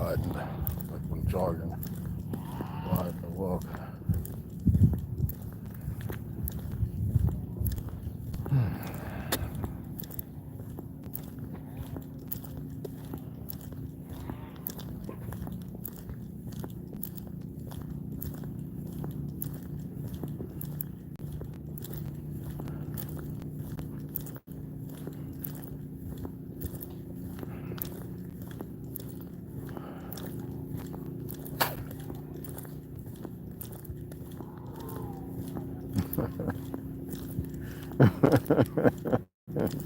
quiet, like I'm jogging, quiet and walk.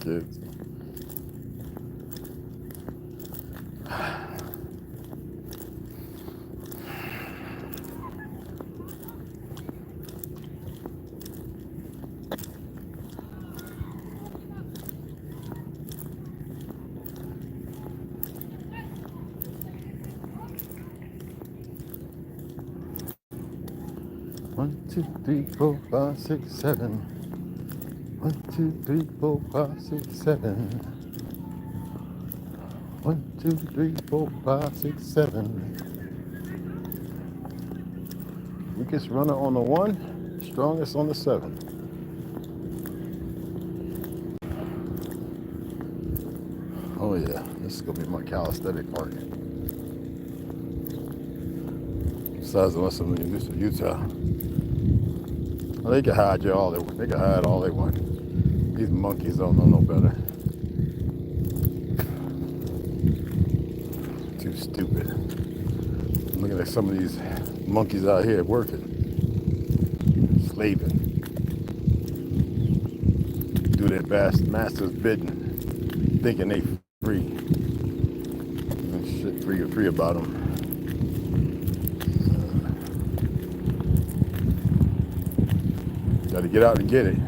Kids. One, two, three, four, five, six, seven. 1, 2, 3, 4, 5, 6, 7. 1, 2, 3, 4, 5, 6, 7. Weakest runner on the 1, strongest on the 7. Oh yeah, this is gonna be my calisthenic part. Besides the rest of them used to Utah. Well, they can hide you all they want. They can hide all they want. These monkeys don't know no better. Too stupid. I'm looking at some of these monkeys out here working, slaving, do their master's bidding, thinking they free. And shit, free about them. Got to get out and get it.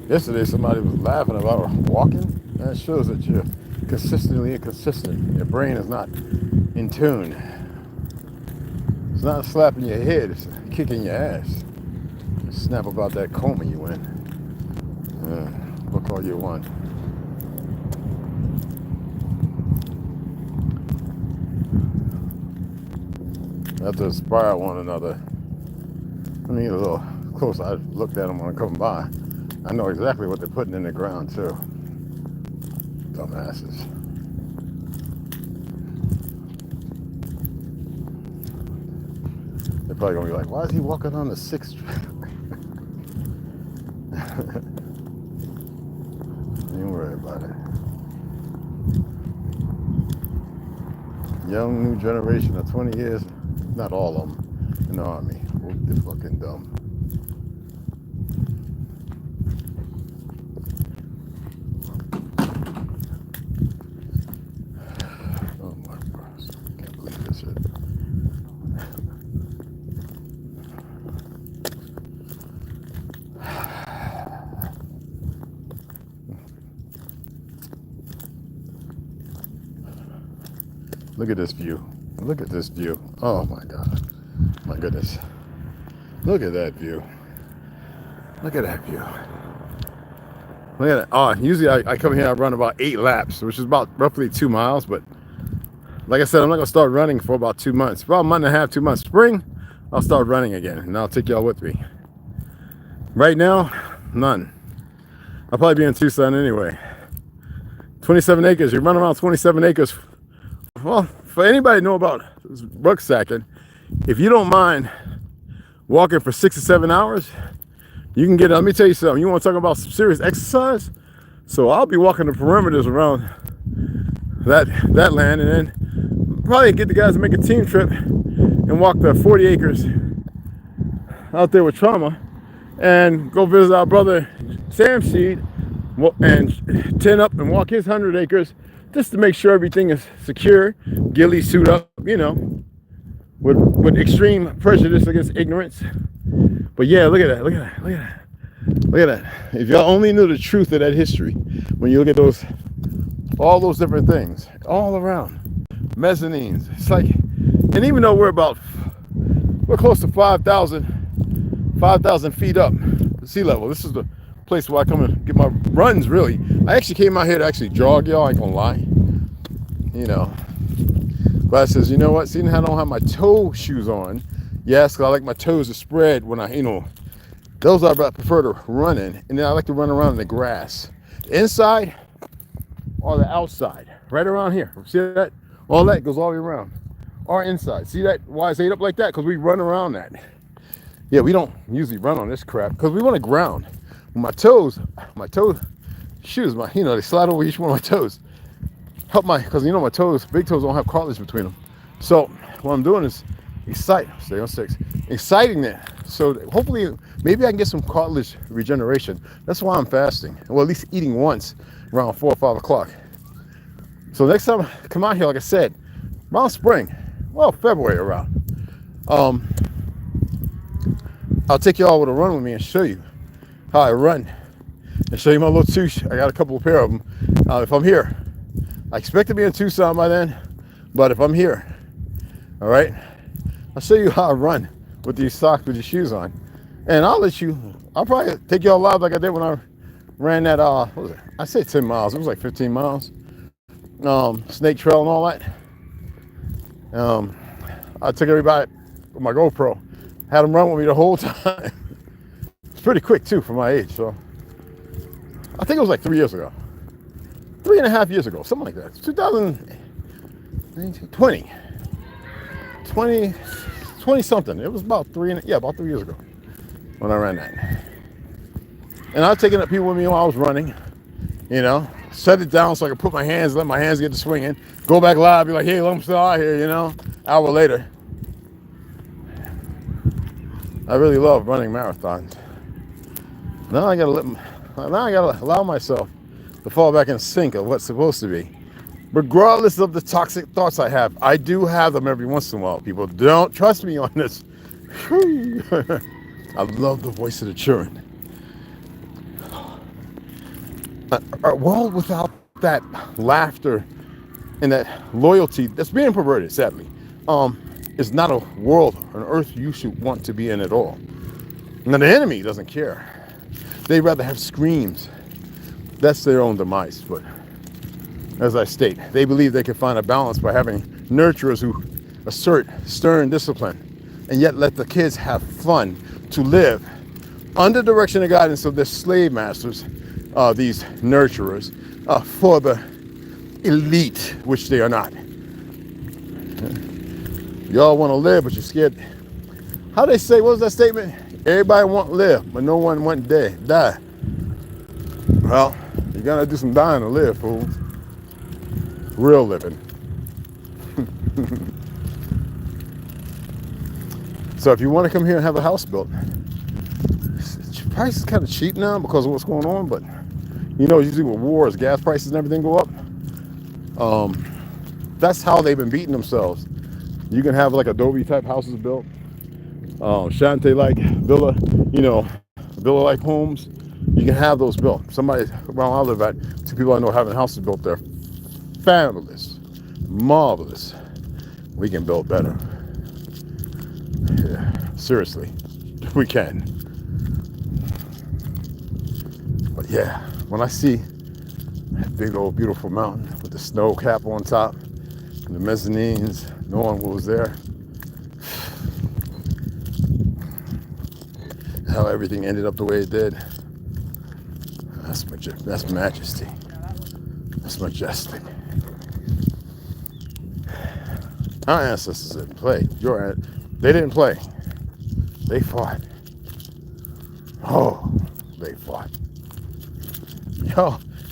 Yesterday, somebody was laughing about walking. That shows that you're consistently inconsistent. Your brain is not in tune. It's not slapping your head, it's kicking your ass. Snap about that coma you in. Look all you want. We have to inspire one another. Let me get a little close. I looked at them when I come by. I know exactly what they're putting in the ground too. Dumbasses. They're probably gonna be like, why is he walking on the 6th street? Don't worry about it. Young new generation of 20 years, not all of them in the army. They're fucking dumb. Oh my gosh, can't believe this shit. Look at this view. Look at this view. Oh my God. My goodness. Look at that view. Look at that view. Look at that. Oh, usually I come here, I run about 8 laps, which is about roughly 2 miles. But like I said, I'm not going to start running for about 2 months. About a month and a half, 2 months. Spring, I'll start running again. And I'll take y'all with me. Right now, none. I'll probably be in Tucson anyway. 27 acres. You run around 27 acres. Well, for anybody to know about rucksacking, if you don't mind walking for 6 or 7 hours, you can get, let me tell you something, you want to talk about some serious exercise? So I'll be walking the perimeters around that land, and then probably get the guys to make a team trip and walk the 40 acres out there with Trauma and go visit our brother Sam Seed and 10 up and walk his 100 acres just to make sure everything is secure, ghillie suit up, you know, with extreme prejudice against ignorance. But yeah, look at that, look at that, look at that, look at that. If y'all only knew the truth of that history, when you look at those, all those different things, all around, mezzanines, it's like, and even though we're close to 5,000 feet up sea level, this is the place where I come and get my runs, really. I actually came out here to actually jog, y'all, I ain't gonna lie. You know, But I says, you know what? Seeing how I don't have my toe shoes on, yes, 'cause I like my toes to spread when I, those I prefer to run in. And then I like to run around in the grass. Inside or the outside, right around here. See that? All that goes all the way around. Or inside. See that? Why it's laid up like that? Because we run around that. Yeah, we don't usually run on this crap because we want to ground. My toe shoes, they slide over each one of my toes. Help because my toes, big toes don't have cartilage between them. So what I'm doing is stay on 6, exciting that. So hopefully, maybe I can get some cartilage regeneration. That's why I'm fasting. Well, at least eating once around 4 or 5 o'clock. So next time I come out here, like I said, around spring, well, February around, I'll take you all with a run with me and show you how I run and show you my little touche. I got a couple of pair of them. If I'm here, I expect to be in Tucson by then, but if I'm here, all right, I'll show you how I run with these socks, with these shoes on. And I'll probably take you all live like I did when I ran that, what was it? I say 10 miles, it was like 15 miles. Snake Trail and all that. I took everybody with my GoPro, had them run with me the whole time. It's pretty quick too for my age, so. I think it was like 3 years ago. 3.5 years ago, something like that. 2020. 20 something. It was about about 3 years ago when I ran that. And I was taking up people with me while I was running, set it down so I could put let my hands get to swinging, go back live, be like, hey, I'm still out here, hour later. I really love running marathons. Now I gotta allow myself to fall back in sync of what's supposed to be. Regardless of the toxic thoughts I have, I do have them every once in a while. People don't trust me on this. I love the voice of the children. A world without that laughter and that loyalty that's being perverted, sadly, is not a world, an earth you should want to be in at all. Now the enemy doesn't care. They'd rather have screams. That's their own demise. But as I state, they believe they can find a balance by having nurturers who assert stern discipline and yet let the kids have fun to live under direction and guidance of their slave masters, these nurturers, for the elite, which they are not. Y'all want to live, but you're scared. How they say, what was that statement? Everybody want to live, but no one want to die. Well, you gotta do some dying to live, fools. Real living. So if you want to come here and have a house built, price is kind of cheap now because of what's going on, but usually with wars, gas prices and everything go up. That's how they've been beating themselves. You can have like Adobe type houses built, Shantae-like villa, villa-like homes. You can have those built. Somebody around I live at, 2 people I know having houses built there. Fabulous, marvelous. We can build better. Yeah, seriously, we can. But yeah, when I see that big old beautiful mountain with the snow cap on top, and the mezzanines, knowing what was there, how everything ended up the way it did, that's majesty. That's majestic. Our ancestors didn't play. They didn't play. They fought. Oh, they fought.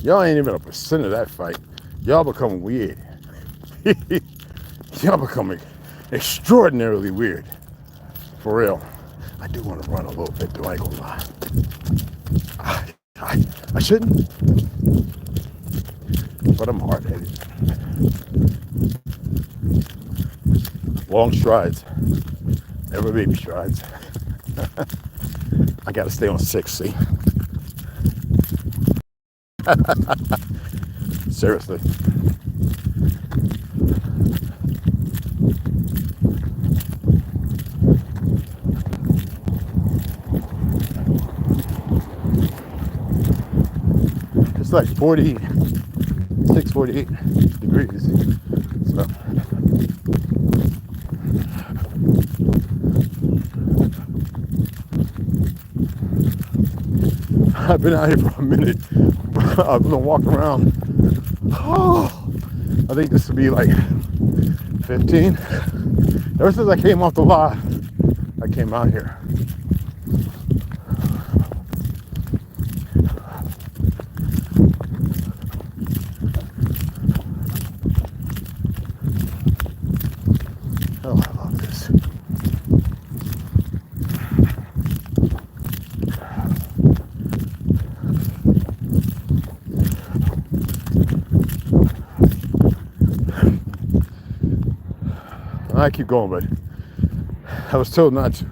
Y'all ain't even a percent of that fight. Y'all become weird. Y'all become extraordinarily weird. For real. I do want to run a little bit, though. I ain't gonna lie. I shouldn't. But I'm hard-headed. Long strides. Never baby strides. I gotta stay on 6, see? Seriously. It's like 46, 48 degrees. So I've been out here for a minute. I've been walking around. Oh, I think this would be like 15. Ever since I came off the lot, I came out here. Oh, I love this. I keep going, but I was told not to.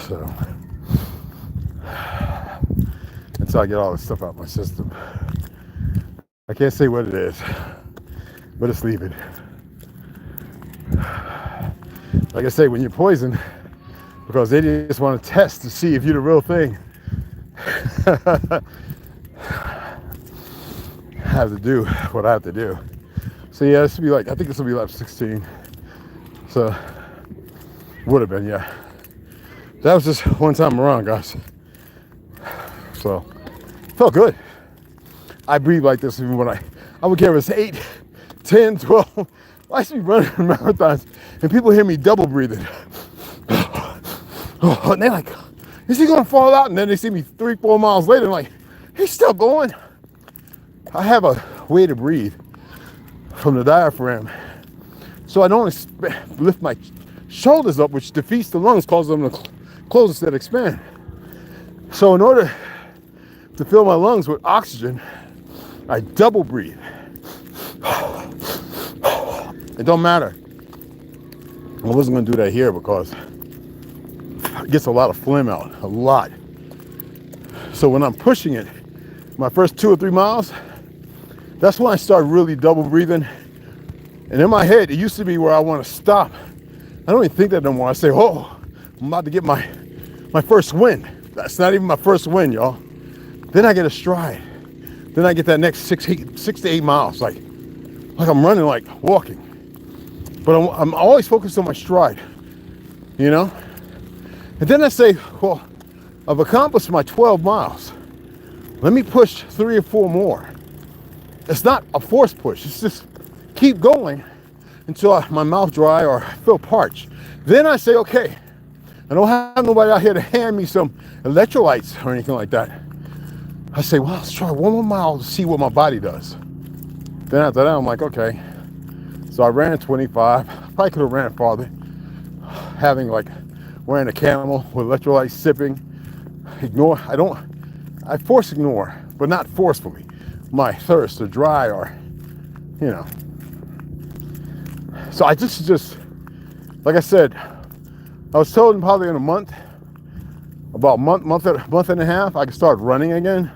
So until I get all this stuff out of my system. I can't say what it is, but it's leaving. Like I say, when you're poisoned, because they just want to test to see if you're the real thing, I have to do what I have to do. So yeah, this will be like, I think this will be lap 16. So, would have been, yeah. That was just one time around, guys. So, felt good. I breathe like this even when I would care if it's 8, 10, 12. I used to be running marathons and people hear me double breathing. And they're like, is he gonna fall out? And then they see me 3-4 miles later and like, he's still going. I have a way to breathe from the diaphragm. So I don't lift my shoulders up, which defeats the lungs, causes them to close instead of expand. So in order to fill my lungs with oxygen, I double breathe. It don't matter. I wasn't gonna do that here because it gets a lot of phlegm out, a lot. So when I'm pushing it, my first 2 or 3 miles, that's when I start really double breathing. And in my head, it used to be where I want to stop. I don't even think that no more. I say, oh, I'm about to get my first win. That's not even my first win, y'all. Then I get a stride. Then I get that next 6 to 8 miles, like I'm running, like walking. But I'm always focused on my stride, you know? And then I say, well, I've accomplished my 12 miles. Let me push 3 or 4 more. It's not a forced push. It's just keep going until my mouth dry or I feel parched. Then I say, okay, I don't have nobody out here to hand me some electrolytes or anything like that. I say, well, let's try 1 more mile to see what my body does. Then after that, I'm like, okay. So I ran 25. Probably could have ran farther. Having like wearing a camel with electrolytes, sipping. Ignore. I force ignore, but not forcefully. My thirst or dry or, you know. So I just like I said, I was told in probably in a month, about month and a half, I can start running again.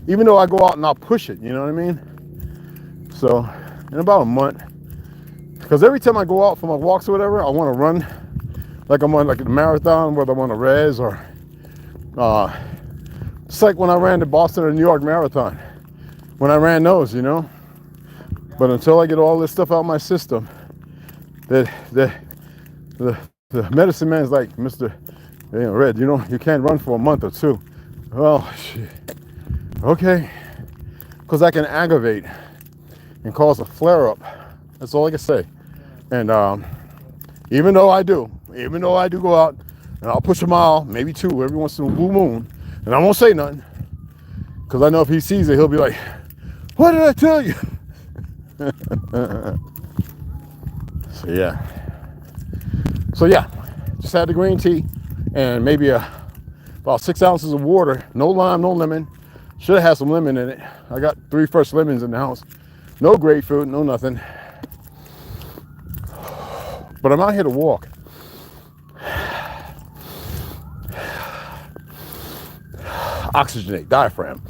Even though I go out and I'll push it, you know what I mean? So in about a month, because every time I go out for my walks or whatever, I want to run like I'm on like a marathon, whether I'm on a res or it's like when I ran the Boston or New York Marathon. When I ran those, you know. But until I get all this stuff out of my system, the medicine man's like, Mr. Red, you know, you can't run for a month or 2. Well, shit. Okay. Because I can aggravate and cause a flare-up. That's all I can say. And even though I do go out and I'll push a mile, maybe 2 every once in a blue moon, and I won't say nothing. Because I know if he sees it, he'll be like, what did I tell you? So yeah, just had the green tea and maybe about 6 ounces of water. No lime, no lemon. Should have had some lemon in it. I got 3 fresh lemons in the house. No grapefruit, no nothing. But I'm out here to walk. Oxygenate, diaphragm.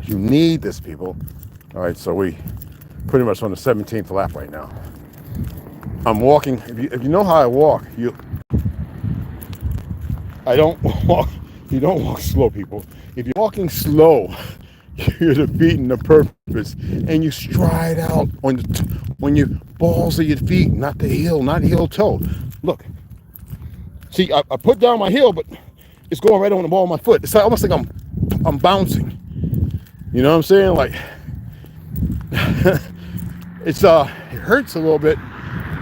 You need this, people. All right, so we pretty much on the 17th lap right now. I'm walking. If you know how I walk, I don't walk. You don't walk slow, people. If you're walking slow, you're defeating the purpose, and you stride out on your balls of your feet, not the heel, not heel toe. Look, see, I put down my heel, but it's going right on the ball of my foot. It's almost like I'm bouncing. You know what I'm saying? Like it hurts a little bit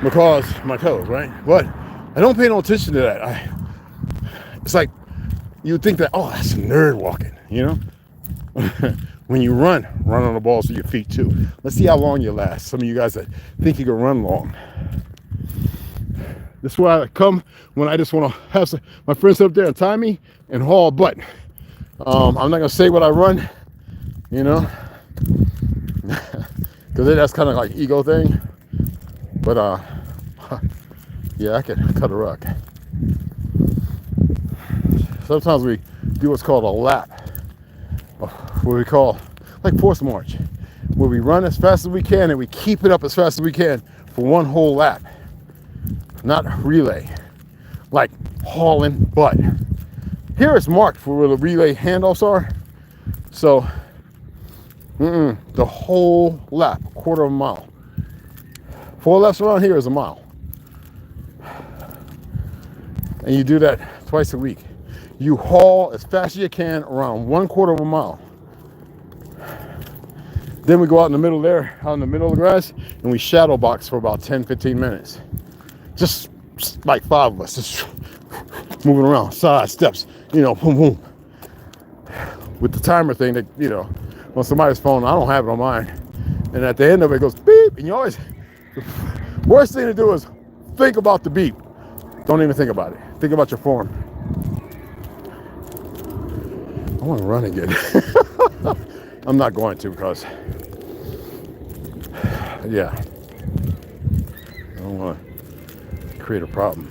because my toes, right? But I don't pay no attention to that. It's like you would think that, oh, that's a nerd walking, you know? When you run on the balls of your feet too. Let's see how long you last. Some of you guys that think you can run long. This is where I come when I just want to have my friends up there and tie me and haul butt. I'm not gonna say what I run, you know, because that's kind of like ego thing. But yeah, I can cut a rug. Sometimes we do what's called a lap, what we call like forced march, where we run as fast as we can and we keep it up as fast as we can for one whole lap. Not relay, like hauling butt. Here it's marked for where the relay handoffs are. So, the whole lap, quarter of a mile. 4 laps around here is a mile. And you do that twice a week. You haul as fast as you can around 1/4 of a mile. Then we go out in the middle there, out in the middle of the grass, and we shadow box for about 10-15 minutes. Just like 5 of us, just moving around, side steps, you know, boom, boom. With the timer thing that, you know, on somebody's phone, I don't have it on mine. And at the end of it, it goes beep, and you always, the worst thing to do is think about the beep. Don't even think about it. Think about your form. I want to run again. I'm not going to because, yeah, I don't want to create a problem.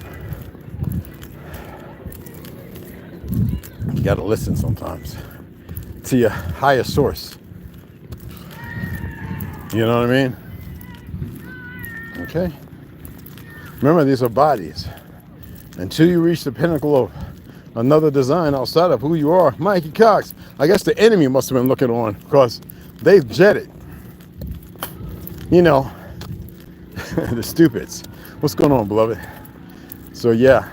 You got to listen sometimes to your higher source. You know what I mean? Okay. Remember, these are bodies. Until you reach the pinnacle of another design outside of who you are, Mikey Cox, I guess the enemy must have been looking on because they've jetted. You know, the stupids. What's going on, beloved? So yeah,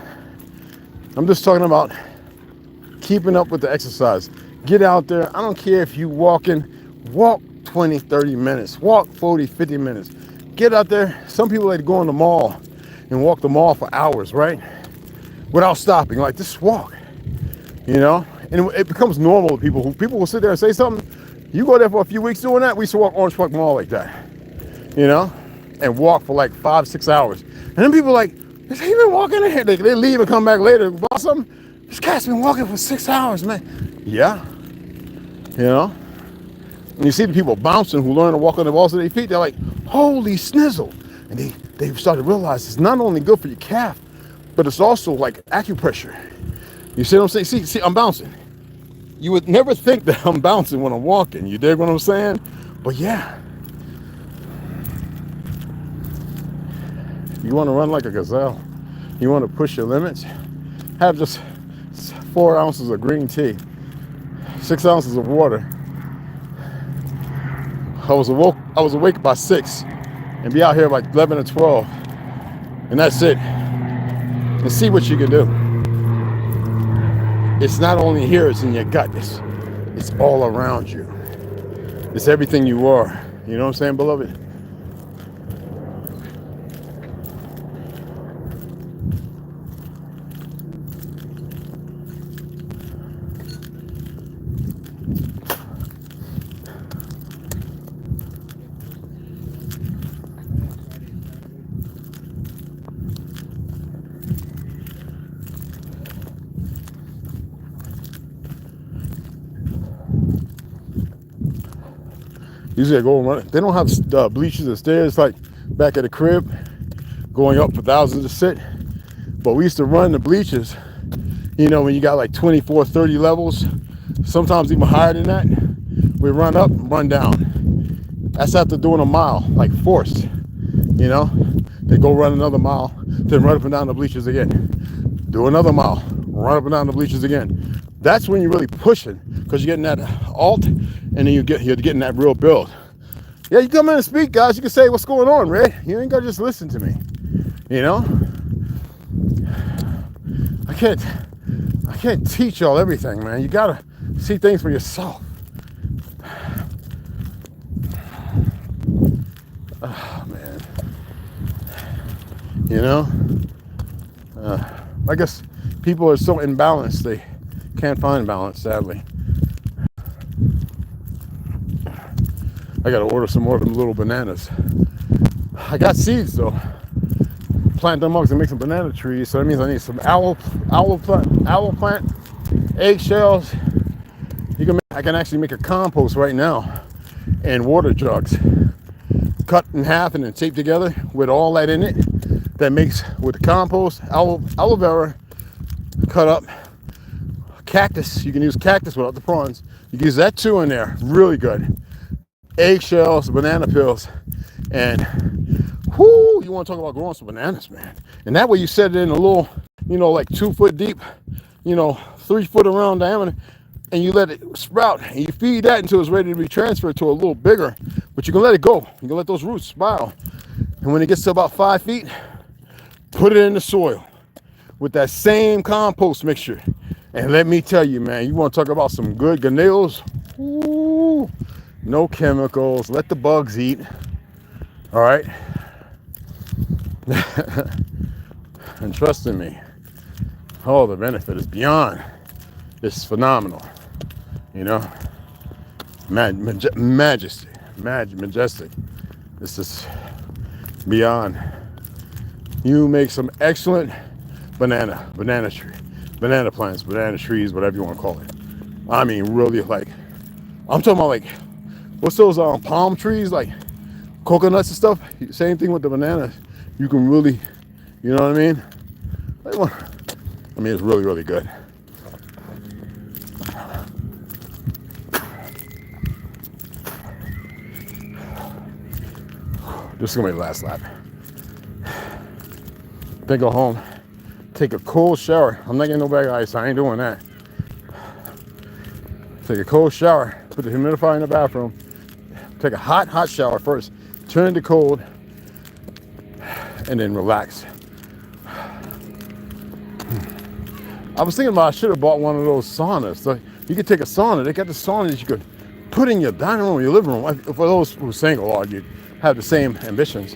I'm just talking about keeping up with the exercise. Get out there. I don't care if you walk 20, 30 minutes, walk 40, 50 minutes. Get out there. Some people like to go in the mall and walk the mall for hours, right? Without stopping, like just walk, you know? And it becomes normal to people. People will sit there and say something. You go there for a few weeks doing that. We used to walk Orange Park Mall like that, you know? And walk for like 5-6 hours. And then people are like, has he been walking in here? They leave and come back later about something. This guy's been walking for 6 hours, man. Yeah, you know? And you see the people bouncing who learn to walk on the balls of their feet. They're like, holy snizzle. And they start to realize it's not only good for your calf, but it's also like acupressure. You see what I'm saying? See, I'm bouncing. You would never think that I'm bouncing when I'm walking. You dig what I'm saying? But yeah. You want to run like a gazelle. You want to push your limits. Have just 4 ounces of green tea, 6 ounces of water. I was awake by 6 and be out here by 11 or 12. And that's it. And see what you can do. It's not only here, it's in your gut. It's all around you. It's everything you are. You know what I'm saying, beloved? Usually I go and run. They don't have bleachers and stairs like back at the crib, going up for thousands to sit. But we used to run the bleachers, you know, when you got like 24, 30 levels, sometimes even higher than that. We run up, run down. That's after doing a mile, like forced, you know. They go run another mile, then run up and down the bleachers again. Do another mile, run up and down the bleachers again. That's when you're really pushing, because you're getting that alt and then you're getting that real build. Yeah, you come in and speak, guys. You can say what's going on, Red. You ain't gotta just listen to me. You know, I can't teach y'all everything, man. You gotta see things for yourself. Oh man, you know, I guess people are so imbalanced they can't find balance, sadly. I gotta order some more of them little bananas. I got seeds though. Plant them up and make some banana trees. So that means I need some aloe plant, eggshells. I can actually make a compost right now in water jugs, cut in half and then tape together with all that in it. That makes with the compost, aloe vera, cut up, cactus. You can use cactus without the prawns. You can use that too in there. Really good. Eggshells, banana peels, and whoo, you want to talk about growing some bananas, man. And that way you set it in a little, like 2 foot deep, 3 foot around diameter, and you let it sprout, and you feed that until it's ready to be transferred to a little bigger, but you can let it go. You can let those roots spiral. And when it gets to about 5 feet, put it in the soil with that same compost mixture. And let me tell you, man, you want to talk about some good ganales? Ooh. No chemicals, let the bugs eat. All right. And trust in me, the benefit is beyond. It's phenomenal. Majestic. This is beyond. You make some excellent banana plants, banana trees, whatever you want to call it. I mean, really, I'm talking about what's those palm trees, like coconuts and stuff? Same thing with the bananas. You can really, you know what I mean? It's really, really good. This is gonna be the last lap. Then go home, take a cold shower. I'm not getting no bag of ice, I ain't doing that. Take a cold shower, put the humidifier in the bathroom, take a hot shower first, turn to cold, and then relax. I was thinking about I should have bought one of those saunas. So you could take a sauna. They got the sauna that you could put in your dining room or your living room. For those who are single or you have the same ambitions,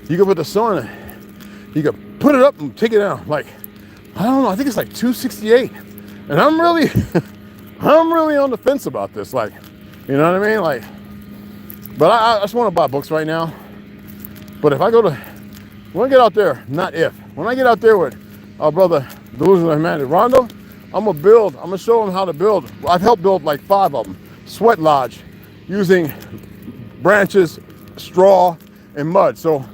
you could put the sauna, you could put it up and take it down. I don't know, I think it's $268. And I'm really on the fence about this. You know what I mean? But I just want to buy books right now. But if I go to, when I get out there, when I get out there with our brother, ToLU'S ROOTS-N-TINGS, Rondo, I'm gonna show him how to build. I've helped build 5 of them. Sweat lodge, using branches, straw, and mud. So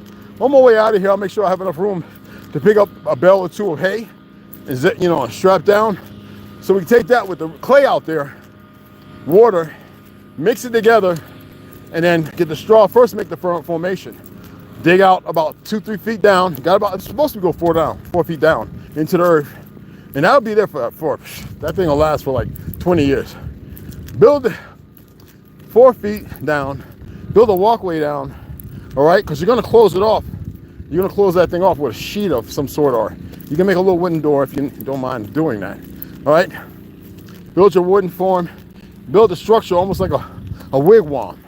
on my way out of here, I'll make sure I have enough room to pick up a bale or two of hay and strap down. So we can take that with the clay out there, water, mix it together, and then get the straw first, make the formation. Dig out about 2-3 feet down. It's supposed to go 4 feet down into the earth. And that'll be there for that thing will last for 20 years. Build 4 feet down, build a walkway down, all right? Because you're gonna close it off. You're gonna close that thing off with a sheet of some sort, or you can make a little wooden door if you don't mind doing that, all right? Build your wooden form, build a structure almost like a wigwam.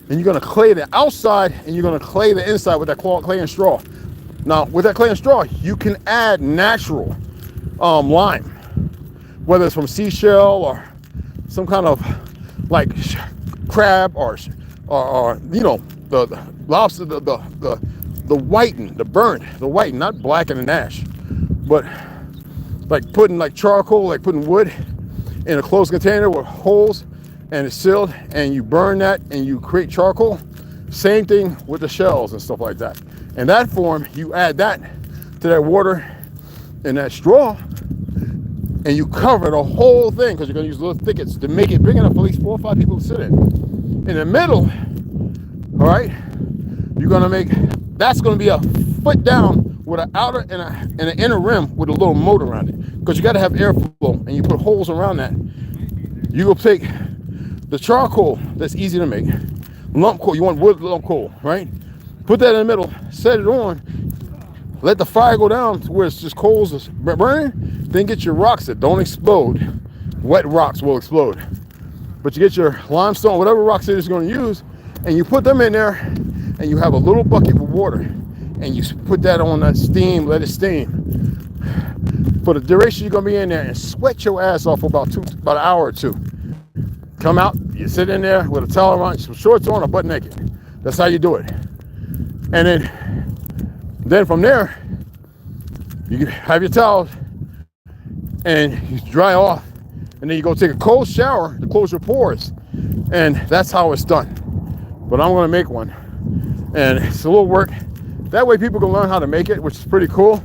And you're gonna clay the outside and you're gonna clay the inside with that clay and straw. Now, with that clay and straw, you can add natural lime, whether it's from seashell or some kind of crab or the lobster, the whiten, the burnt, the white, not black and ash, but putting charcoal, putting wood in a closed container with holes and it's sealed, and you burn that and you create charcoal. Same thing with the shells and stuff like that. In that form, you add that to that water and that straw, and you cover the whole thing, because you're going to use little thickets to make it big enough for at least 4 or 5 people to sit in. In the middle, all right, you're going to make, that's going to be a foot down with an outer and an inner rim with a little moat around it, because you got to have airflow, and you put holes around that. You go take the charcoal that's easy to make, lump coal. You want wood lump coal, right? Put that in the middle, set it on, let the fire go down to where it's just coals is burning. Then get your rocks that don't explode. Wet rocks will explode, but you get your limestone, whatever rocks it is you're going to use, and you put them in there, and you have a little bucket with water, and you put that on that steam, let it steam for the duration you're going to be in there, and sweat your ass off for about an hour or two. Come out, you sit in there with a towel on, some shorts on, or butt naked. That's how you do it. And then from there, you have your towels and you dry off, and then you go take a cold shower to close your pores, and that's how it's done. But I'm gonna make one, and it's a little work. That way people can learn how to make it, which is pretty cool.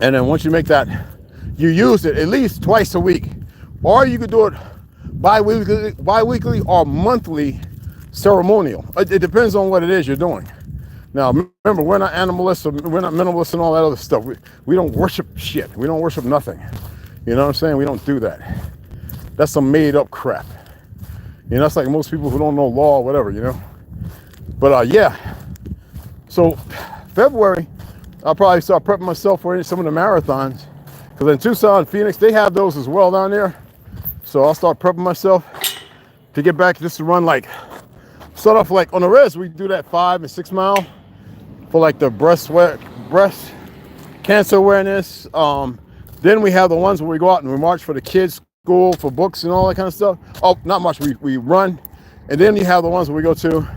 And then once you make that, you use it at least twice a week, or you could do it bi-weekly or monthly ceremonial. It depends on what it is you're doing. Now, remember, we're not animalists, we're not minimalists and all that other stuff. We don't worship shit. We don't worship nothing. You know what I'm saying? We don't do that. That's some made up crap. You know, that's like most people who don't know law or whatever, you know? But yeah. So February, I'll probably start prepping myself for some of the marathons. Because in Tucson, Phoenix, they have those as well down there. So I'll start prepping myself to get back just to run start off like on the res, we do that 5 and 6 mile for like the breast cancer awareness. Then we have the ones where we go out and we march for the kids' school, for books and all that kind of stuff. Oh, not much, we run. And then you have the ones where we go to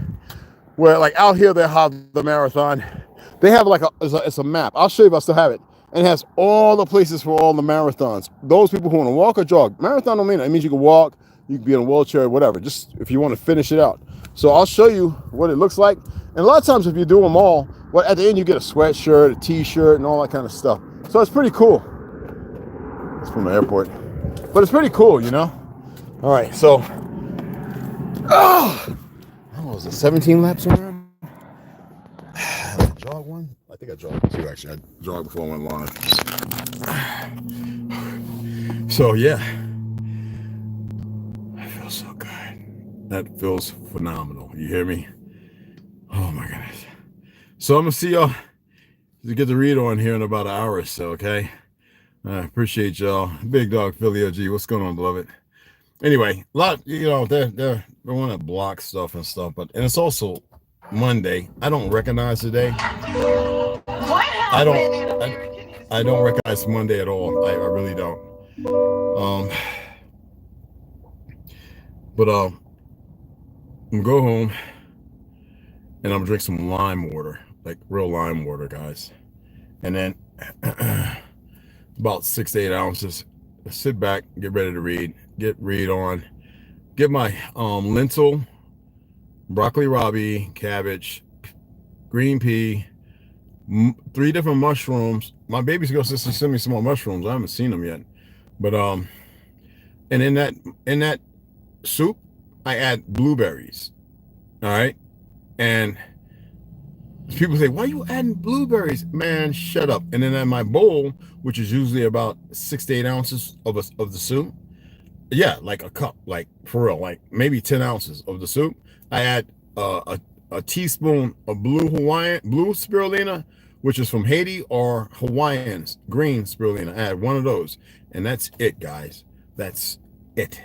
where like out here they have the marathon. They have like it's a map. I'll show you if I still have it. And it has all the places for all the marathons. Those people who want to walk or jog. Marathon don't mean that. It means you can walk, you can be in a wheelchair, whatever, just if you want to finish it out. So I'll show you what it looks like. And a lot of times if you do them all, well, at the end you get a sweatshirt, a t-shirt, and all that kind of stuff. So it's pretty cool. It's from the airport. But it's pretty cool, you know? All right, so, what was it, 17 laps around? I jog one? I think I jogged two, actually. I jogged before I went live. So, yeah. I feel so good. That feels phenomenal. You hear me? Oh, my goodness. So, I'm going to see y'all to get the read on here in about an hour or so, okay? I appreciate y'all. Big Dog Philly OG. What's going on, beloved? Anyway, a lot, you know, they want to block stuff and stuff, and it's also Monday. I don't recognize the day. I don't recognize Monday at all. I really don't. But I'm gonna go home and I'm gonna drink some lime water, like real lime water, guys. And then about 6 to 8 ounces. Sit back, get ready to read. Read on. Get my lentil, broccoli rabe, cabbage, green pea, 3 different mushrooms. My baby's gonna send me some more mushrooms. I haven't seen them yet. But and in that soup, I add blueberries. All right. And people say, why are you adding blueberries? Man, shut up. And then in my bowl, which is usually about 6 to 8 ounces of the soup, yeah, like a cup, like for real, like maybe 10 ounces of the soup, I add a teaspoon of blue spirulina, which is from Haiti, or Hawaiian's green spirulina. I add one of those, and that's it, guys. That's it.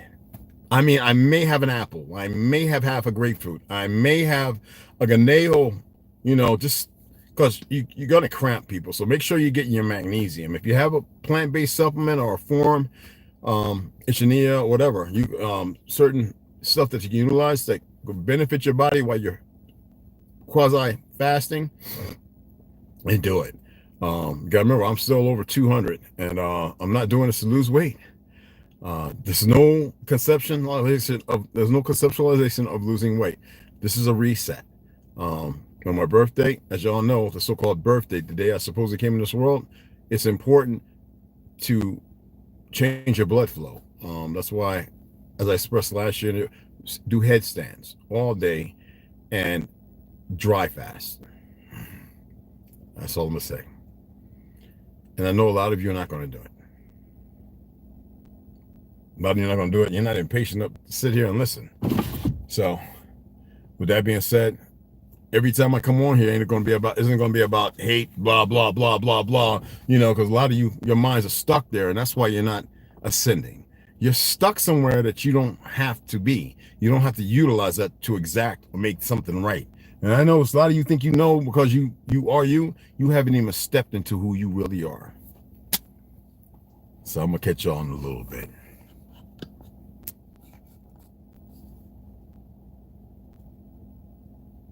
I mean, I may have an apple. I may have half a grapefruit. I may have a ganeo, you know, just because you're going to cramp, people. So make sure you get your magnesium. If you have a plant-based supplement or a form, Ichenia, whatever, you certain stuff that you can utilize that could benefit your body while you're quasi-fasting, and do it. You gotta remember, I'm still over 200, and I'm not doing this to lose weight. There's no conceptualization of losing weight. This is a reset. On my birthday, as y'all know, the so-called birthday, the day I supposedly came in this world, it's important to change your blood flow. That's why, as I expressed last year, do headstands all day and dry fast. That's all I'm gonna say. And I know a lot of you are not going to do it. A lot of you are not going to do it. You're not impatient enough to sit here and listen. So, with that being said, every time I come on here, isn't going to be about hate, blah, blah, blah, blah, blah, because a lot of your minds are stuck there, and that's why you're not ascending. You're stuck somewhere that you don't have to be. You don't have to utilize that to exact or make something right. And I know a lot of you think because you haven't even stepped into who you really are. So I'm going to catch y'all in a little bit.